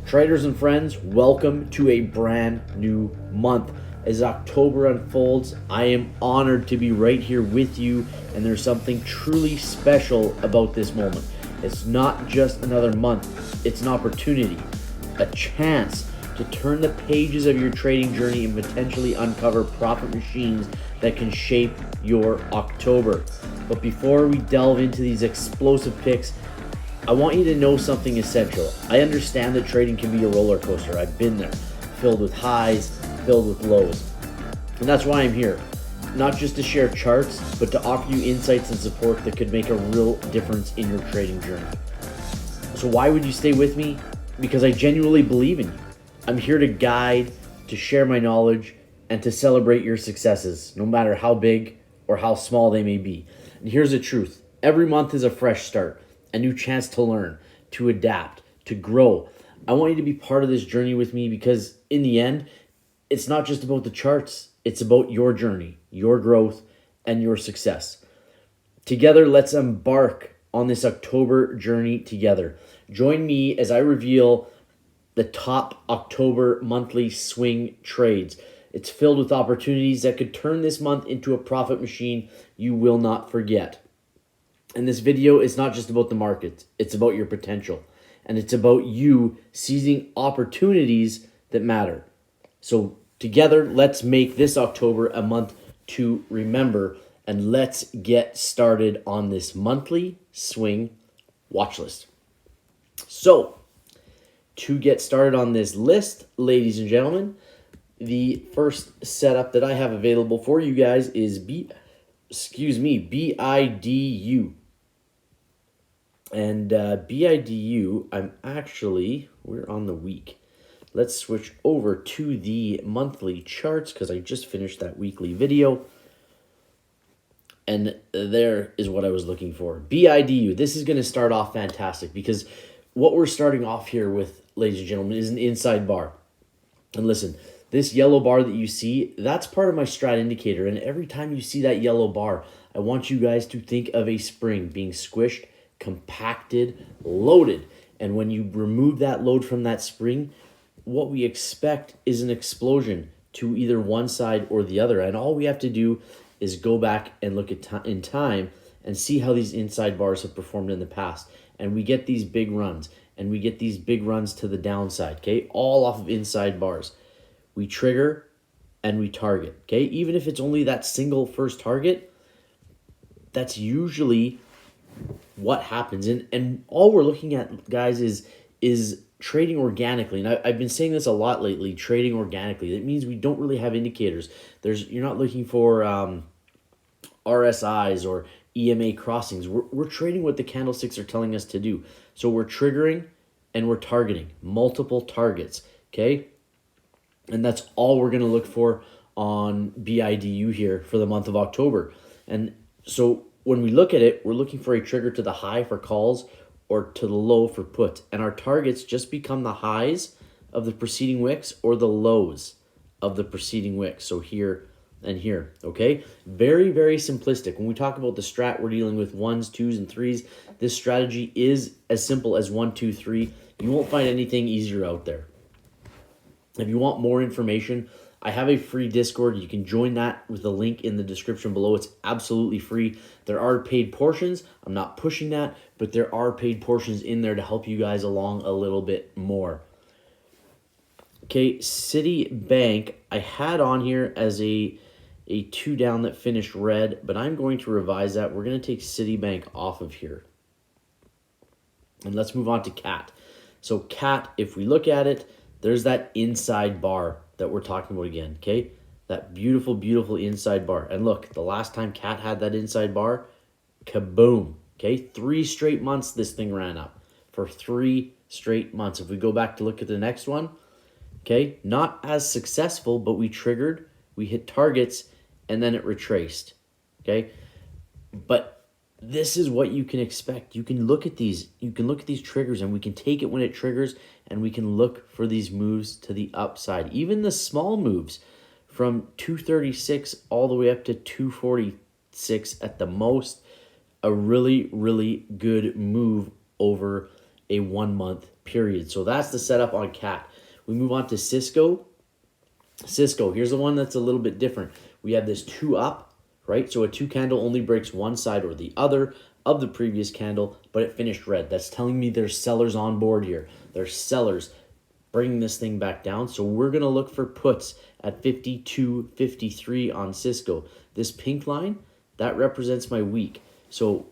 Traders and friends, welcome to a brand new month. As October unfolds, I am honored to be right here with you, and there's something truly special about this moment. It's not just another month, it's an opportunity, a chance to turn the pages of your trading journey and potentially uncover profit machines that can shape your October. But before we delve into these explosive picks, I want you to know something essential. I understand that trading can be a roller coaster. I've been there, filled with highs, filled with lows. And that's why I'm here. Not just to share charts, but to offer you insights and support that could make a real difference in your trading journey. So why would you stay with me? Because I genuinely believe in you. I'm here to guide, to share my knowledge, and to celebrate your successes, no matter how big or how small they may be. And here's the truth. Every month is a fresh start. A new chance to learn, to adapt, to grow. I want you to be part of this journey with me because in the end, it's not just about the charts. It's about your journey, your growth, and your success. Together, let's embark on this October journey together. Join me as I reveal the top October monthly swing trades. It's filled with opportunities that could turn this month into a profit machine you will not forget. And this video is not just about the market, it's about your potential. And it's about you seizing opportunities that matter. So together, let's make this October a month to remember, and let's get started on this monthly swing watch list. So to get started on this list, ladies and gentlemen, the first setup that I have available for you guys is BIDU. And BIDU, we're on the week. Let's switch over to the monthly charts because I just finished that weekly video. And there is what I was looking for. BIDU, this is going to start off fantastic because what we're starting off here with, ladies and gentlemen, is an inside bar. And listen, this yellow bar that you see, that's part of my strat indicator. And every time you see that yellow bar, I want you guys to think of a spring being squished, compacted, loaded. And when you remove that load from that spring, what we expect is an explosion to either one side or the other. And all we have to do is go back and look at in time and see how these inside bars have performed in the past. And we get these big runs, and we get these big runs to the downside, okay? All off of inside bars. We trigger and we target, okay? Even if it's only that single first target, that's usually what happens. And all we're looking at, guys, is trading organically. And I've been saying this a lot lately, trading organically. That means we don't really have indicators. You're not looking for RSIs or EMA crossings. We're trading what the candlesticks are telling us to do. So we're triggering and we're targeting multiple targets, okay? And that's all we're going to look for on BIDU here for the month of October. And so when we look at it, we're looking for a trigger to the high for calls or to the low for puts. And our targets just become the highs of the preceding wicks or the lows of the preceding wicks. So here and here, okay? Very, very simplistic. When we talk about the strat, we're dealing with 1s, 2s, and 3s. This strategy is as simple as 1, 2, 3. You won't find anything easier out there. If you want more information, I have a free Discord. You can join that with the link in the description below. It's absolutely free. There are paid portions. I'm not pushing that, but there are paid portions in there to help you guys along a little bit more. Okay, Citibank, I had on here as a 2 down that finished red, but I'm going to revise that. We're going to take Citibank off of here. And let's move on to CAT. So CAT, if we look at it, there's that inside bar that we're talking about again, okay? That beautiful, beautiful inside bar. And look, the last time CAT had that inside bar, kaboom, okay? 3 straight months this thing ran up. For 3 straight months. If we go back to look at the next one, okay? Not as successful, but we triggered, we hit targets, and then it retraced, okay? But this is what you can expect. You can look at these triggers, and we can take it when it triggers, and we can look for these moves to the upside. Even the small moves from 236 all the way up to 246 at the most, a really, really good move over a 1 month period. So that's the setup on CAT. We move on to Cisco. Cisco, here's the one that's a little bit different. We have this 2 up, right? So a 2 candle only breaks one side or the other of the previous candle, but it finished red. That's telling me there's sellers on board here. There's sellers bringing this thing back down. So we're going to look for puts at 52.53 on Cisco. This pink line, that represents my week. So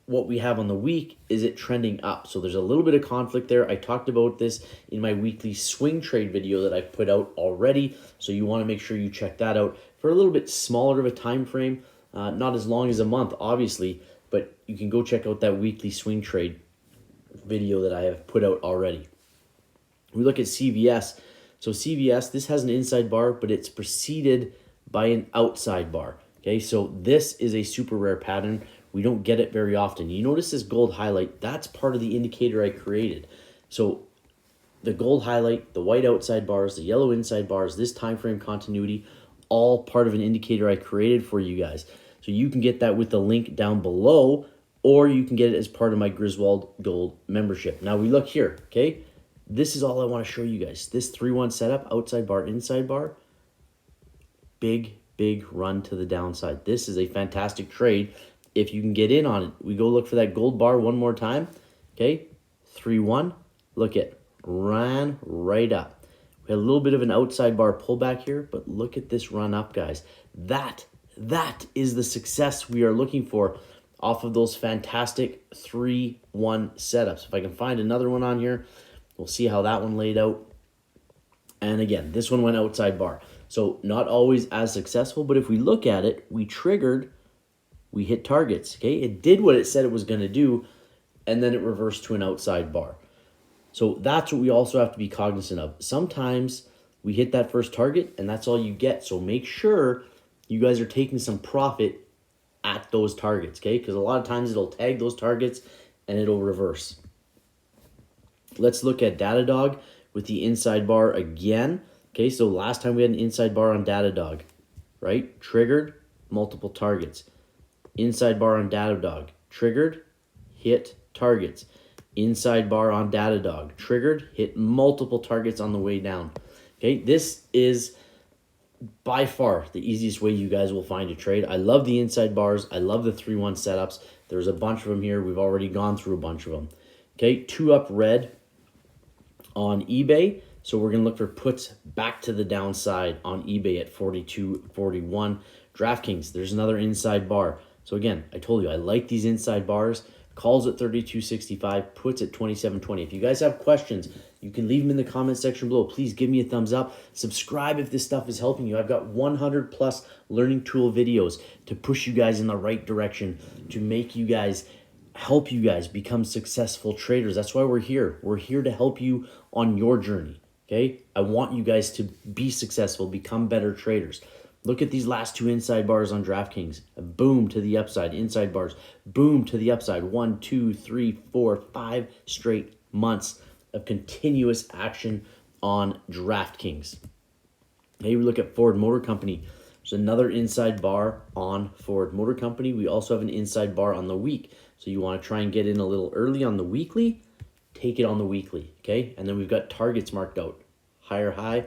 what we have on the week is it trending up. So there's a little bit of conflict there. I talked about this in my weekly swing trade video that I put out already. So you want to make sure you check that out for a little bit smaller of a time frame. Not as long as a month, obviously, but you can go check out that weekly swing trade video that I have put out already. We look at CVS. So CVS, this has an inside bar, but it's preceded by an outside bar. Okay, so this is a super rare pattern. We don't get it very often. You notice this gold highlight, that's part of the indicator I created. So the gold highlight, the white outside bars, the yellow inside bars, this time frame continuity, all part of an indicator I created for you guys. So you can get that with the link down below, or you can get it as part of my Griswold Gold membership. Now we look here, okay? This is all I want to show you guys. This 3-1 setup, outside bar, inside bar, big run to the downside. This is a fantastic trade if you can get in on it. We go look for that gold bar one more time. Okay, 3-1. Look at, ran right up. We had a little bit of an outside bar pullback here, but look at this run up, guys. That is the success we are looking for off of those fantastic 3-1 setups. If I can find another one on here, we'll see how that one laid out. And again, this one went outside bar. So not always as successful, but if we look at it, we triggered, we hit targets, okay? It did what it said it was going to do, and then it reversed to an outside bar. So that's what we also have to be cognizant of. Sometimes we hit that first target, and that's all you get. So make sure you guys are taking some profit at those targets, okay? Because a lot of times it'll tag those targets, and it'll reverse. Let's look at Datadog with the inside bar again. Okay, so last time we had an inside bar on Datadog, right? Triggered, multiple targets. Inside bar on Datadog, triggered, hit targets. Inside bar on Datadog, triggered, hit multiple targets on the way down. Okay, this is by far the easiest way you guys will find a trade. I love the inside bars. I love the 3-1 setups. There's a bunch of them here. We've already gone through a bunch of them. Okay, 2 up red on eBay. So we're going to look for puts back to the downside on eBay at 42.41. DraftKings, there's another inside bar. So again, I told you I like these inside bars. Calls at 32.65, puts at 27.20. If you guys have questions, you can leave them in the comment section below. Please give me a thumbs up. Subscribe if this stuff is helping you. I've got 100 plus learning tool videos to push you guys in the right direction, to make you guys, help you guys become successful traders. That's why we're here. We're here to help you on your journey. Okay, I want you guys to be successful, become better traders. Look at these last 2 inside bars on DraftKings. Boom to the upside, inside bars. Boom to the upside. 1, 2, 3, 4, 5 straight months of continuous action on DraftKings. Hey, we look at Ford Motor Company. There's another inside bar on Ford Motor Company. We also have an inside bar on the week. So you want to try and get in a little early on the weekly. Take it on the weekly, okay? And then we've got targets marked out. Higher high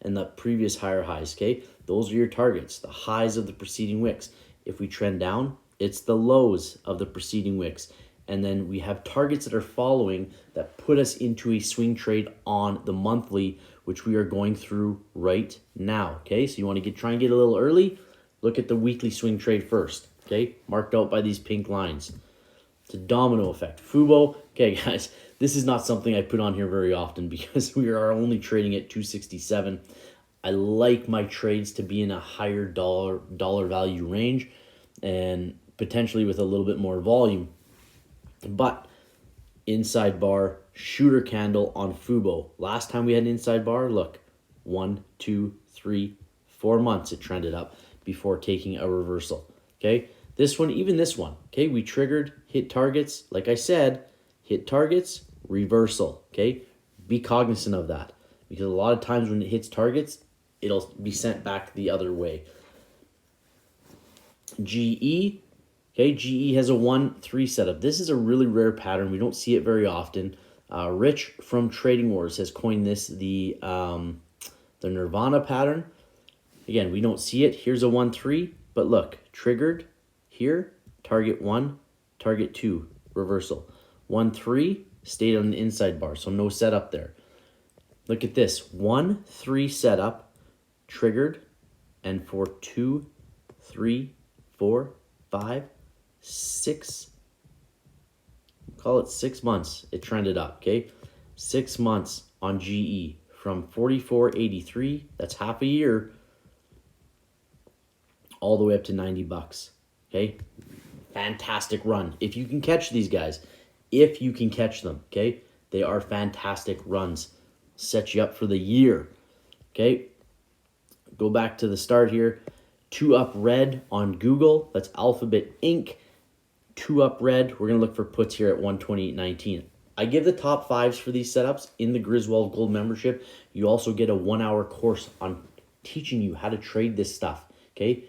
and the previous higher highs, okay? Those are your targets, the highs of the preceding wicks. If we trend down, it's the lows of the preceding wicks. And then we have targets that are following that put us into a swing trade on the monthly, which we are going through right now, okay? So you want to try and get a little early. Look at the weekly swing trade first, okay? Marked out by these pink lines. It's a domino effect. Fubo, okay, guys, this is not something I put on here very often because we are only trading at 267. I like my trades to be in a higher dollar value range and potentially with a little bit more volume. But inside bar, shooter candle on Fubo. Last time we had an inside bar, look, 1, 2, 3, 4 months it trended up before taking a reversal, okay? This one, even this one, okay? We triggered, hit targets. Like I said, hit targets, reversal, okay? Be cognizant of that because a lot of times when it hits targets, it'll be sent back the other way. GE, okay? GE has a 1-3 setup. This is a really rare pattern. We don't see it very often. Rich from Trading Wars has coined this the Nirvana pattern. Again, we don't see it. Here's a 1-3, but look, triggered here, target 1, target 2, reversal. 1-3, stayed on the inside bar, so no setup there. Look at this, 1-3 setup, triggered, and for 2, 3, 4, 5, 6, call it 6 months, it trended up, okay? 6 months on GE from 44.83, that's half a year, all the way up to 90 bucks, okay? Fantastic run. If you can catch these guys, if you can catch them, okay? They are fantastic runs. Set you up for the year, okay? Go back to the start here. 2 up red on Google. That's Alphabet Inc. 2 up red. We're going to look for puts here at 128.19. I give the top 5s for these setups in the Griswold Gold membership. You also get a 1-hour course on teaching you how to trade this stuff, okay?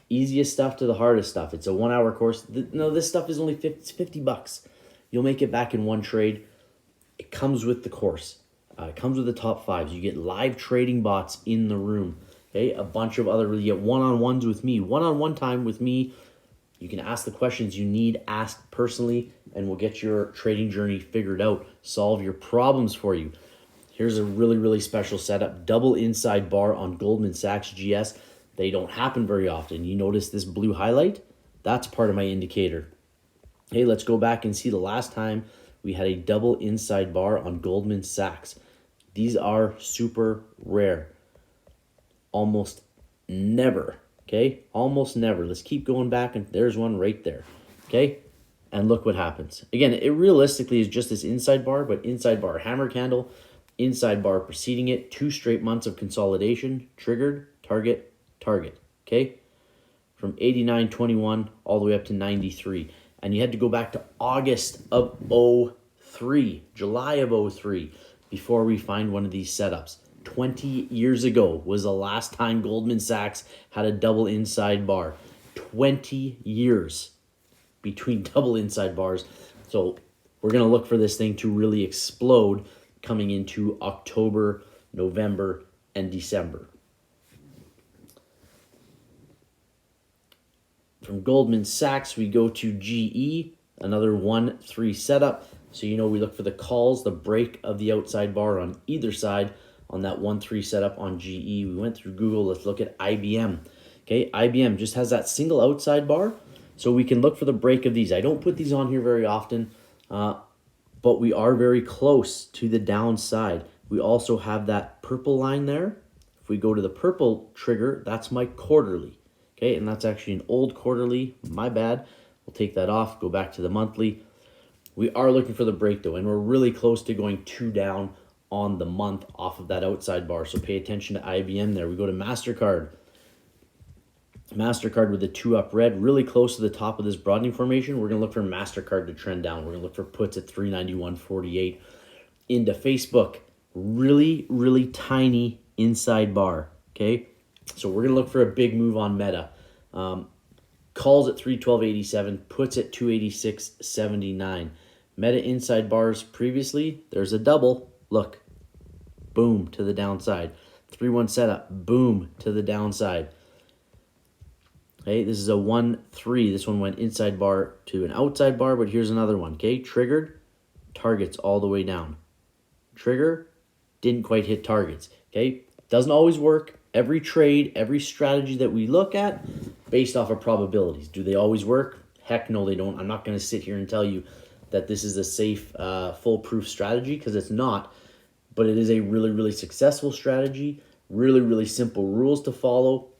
Easiest stuff to the hardest stuff. It's a 1-hour course. No, this stuff is only 50 bucks. You'll make it back in one trade. It comes with the course. It comes with the top 5s. You get live trading bots in the room. Okay, a bunch of other, you get one-on-ones with me. One-on-one time with me. You can ask the questions you need asked personally, and we'll get your trading journey figured out. Solve your problems for you. Here's a really, really special setup. Double inside bar on Goldman Sachs GS. They don't happen very often. You notice this blue highlight? That's part of my indicator. Hey, let's go back and see the last time we had a double inside bar on Goldman Sachs. These are super rare. Almost never, okay? Almost never. Let's keep going back, and there's one right there, okay? And look what happens. Again, it realistically is just this inside bar, but inside bar hammer candle, inside bar preceding it, 2 straight months of consolidation, triggered, target, target, okay? From 89.21 all the way up to 93. And you had to go back to August of 03, July of 03, before we find one of these setups. 20 years ago was the last time Goldman Sachs had a double inside bar. 20 years between double inside bars. So we're going to look for this thing to really explode coming into October, November, and December. From Goldman Sachs, we go to GE, another 1-3 setup. So you know we look for the calls, the break of the outside bar on either side on that 1-3 setup on GE. We went through Google. Let's look at IBM. Okay, IBM just has that single outside bar, so we can look for the break of these. I don't put these on here very often, but we are very close to the downside. We also have that purple line there. If we go to the purple trigger, that's my quarterly. Okay, and that's actually an old quarterly. My bad. We'll take that off, go back to the monthly. We are looking for the break though, and we're really close to going 2 down on the month off of that outside bar. So pay attention to IBM there. We go to MasterCard. MasterCard with the 2 up red, really close to the top of this broadening formation. We're going to look for MasterCard to trend down. We're going to look for puts at 391.48. Into Facebook, really, really tiny inside bar. Okay, so we're going to look for a big move on Meta. Calls at 312.87, puts at 286.79. Meta inside bars previously, there's a double. Look, boom to the downside. 3-1 setup, boom to the downside. Okay, this is a 1-3. This one went inside bar to an outside bar, but here's another one. Okay, triggered, targets all the way down. Trigger, didn't quite hit targets. Okay, doesn't always work. Every trade, every strategy that we look at, based off of probabilities. Do they always work? Heck no, they don't. I'm not going to sit here and tell you that this is a safe, foolproof strategy, because it's not. But it is a really, really successful strategy. Really, really simple rules to follow.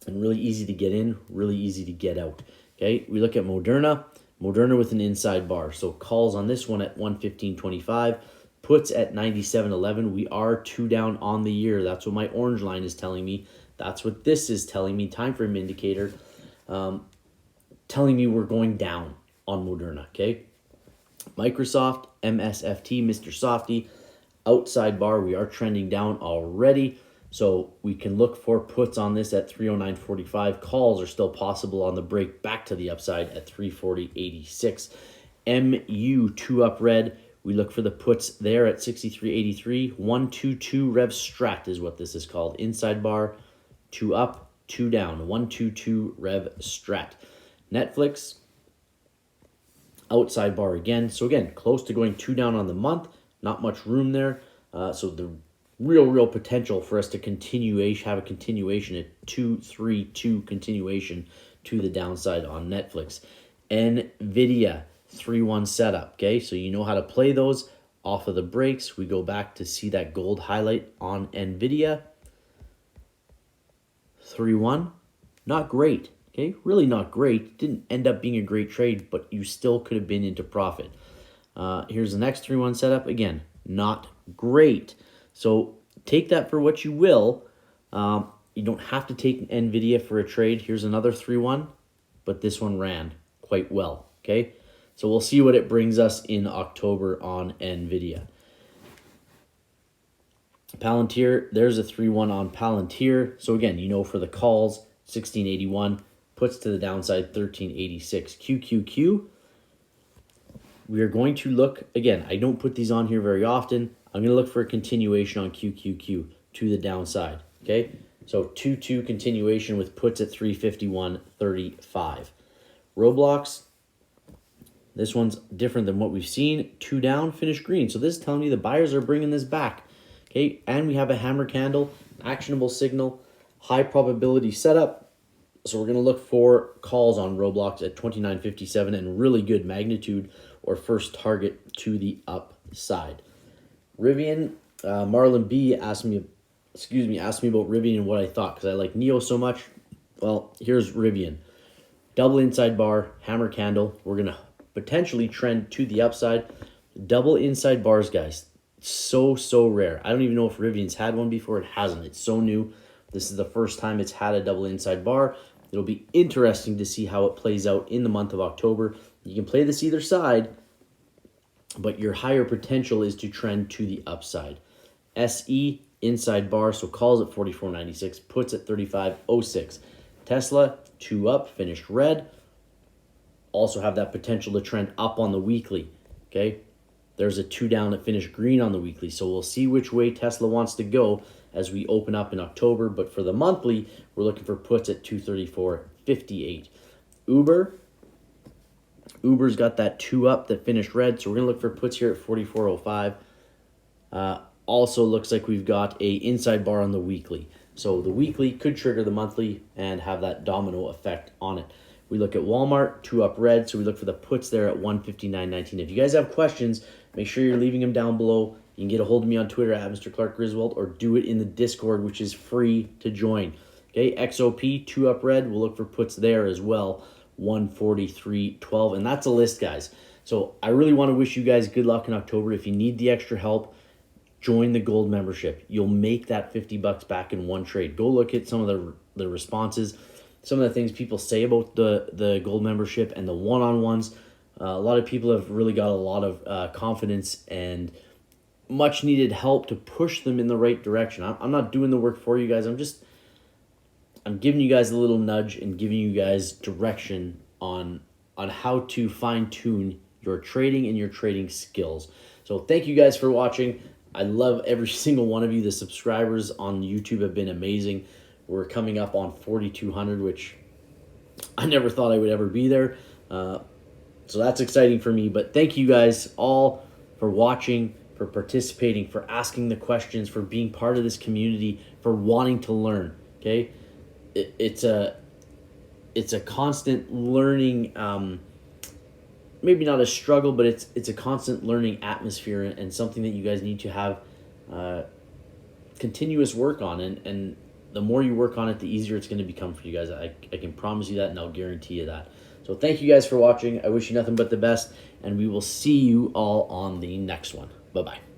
And really easy to get in, really easy to get out. Okay, we look at Moderna. Moderna with an inside bar. So calls on this one at 115.25. Puts at 97.11. We are 2 down on the year. That's what my orange line is telling me. That's what this is telling me. Time frame indicator telling me we're going down on Moderna. Okay. Microsoft, MSFT, Mr. Softy, outside bar. We are trending down already. So we can look for puts on this at 309.45. Calls are still possible on the break back to the upside at 340.86. MU 2 up red. We look for the puts there at 63.83. 122 Rev Strat is what this is called. Inside bar, 2 up, 2 down. 122 Rev Strat. Netflix, outside bar again. So again, close to going 2 down on the month. Not much room there. So the real potential for us to have a continuation at 2-3-2 continuation to the downside on Netflix. NVIDIA 3-1 setup. Okay, so you know how to play those off of the breaks. We go back to see that gold highlight on NVIDIA. 3-1, not great. Okay, really not great. Didn't end up being a great trade, but you still could have been into profit. Here's the next 3-1 setup. Again, not great. So take that for what you will. You don't have to take NVIDIA for a trade. Here's another 3-1, but this one ran quite well. Okay, so we'll see what it brings us in October on NVIDIA. Palantir, there's a 3-1 on Palantir. So again, you know for the calls, 1681, puts to the downside, 1386. QQQ, we are going to look, again, I don't put these on here very often. I'm going to look for a continuation on QQQ to the downside, okay? So 2-2 continuation with puts at 351.35. Roblox, this one's different than what we've seen. 2 down, finish green. So this is telling me the buyers are bringing this back, okay? And we have a hammer candle, actionable signal, high probability setup. So we're going to look for calls on Roblox at 29.57 and really good magnitude or first target to the upside. Rivian, Marlon B asked me about Rivian and what I thought because I like Neo so much. Well, here's Rivian. Double inside bar, hammer candle. We're going to potentially trend to the upside. Double inside bars, guys. So rare. I don't even know if Rivian's had one before. It hasn't. It's so new. This is the first time it's had a double inside bar. It'll be interesting to see how it plays out in the month of October. You can play this either side, but your higher potential is to trend to the upside. SE, inside bar, so calls at 44.96, puts at 35.06. Tesla, 2 up, finished red. Also have that potential to trend up on the weekly, okay? There's a 2 down that finished green on the weekly, so we'll see which way Tesla wants to go as we open up in October. But for the monthly, we're looking for puts at 234.58. Uber's got that 2 up that finished red, so we're going to look for puts here at 44.05. Also looks like we've got a inside bar on the weekly. So the weekly could trigger the monthly and have that domino effect on it. We look at Walmart, 2 up red, so we look for the puts there at 159.19. If you guys have questions, make sure you're leaving them down below. You can get a hold of me on Twitter at Mr. Clark Griswold or do it in the Discord, which is free to join. Okay, XOP, 2 up red, we'll look for puts there as well, 143.12, and that's a list, guys. So I really want to wish you guys good luck in October. If you need the extra help, join the gold membership. You'll make that $50 back in one trade. Go look at some of the responses, some of the things people say about the gold membership and the one-on-ones. A lot of people have really got a lot of confidence and much needed help to push them in the right direction. I'm not doing the work for you guys. I'm giving you guys a little nudge and giving you guys direction on how to fine-tune your trading and your trading skills. So thank you guys for watching. I love every single one of you. The subscribers on YouTube have been amazing. We're coming up on 4,200, which I never thought I would ever be there. So that's exciting for me. But thank you guys all for watching, for participating, for asking the questions, for being part of this community, for wanting to learn. Okay, it's a constant learning. Maybe not a struggle, but it's a constant learning atmosphere and something that you guys need to have continuous work on. And the more you work on it, the easier it's going to become for you guys. I can promise you that, and I'll guarantee you that. So thank you guys for watching. I wish you nothing but the best, and we will see you all on the next one. Bye-bye.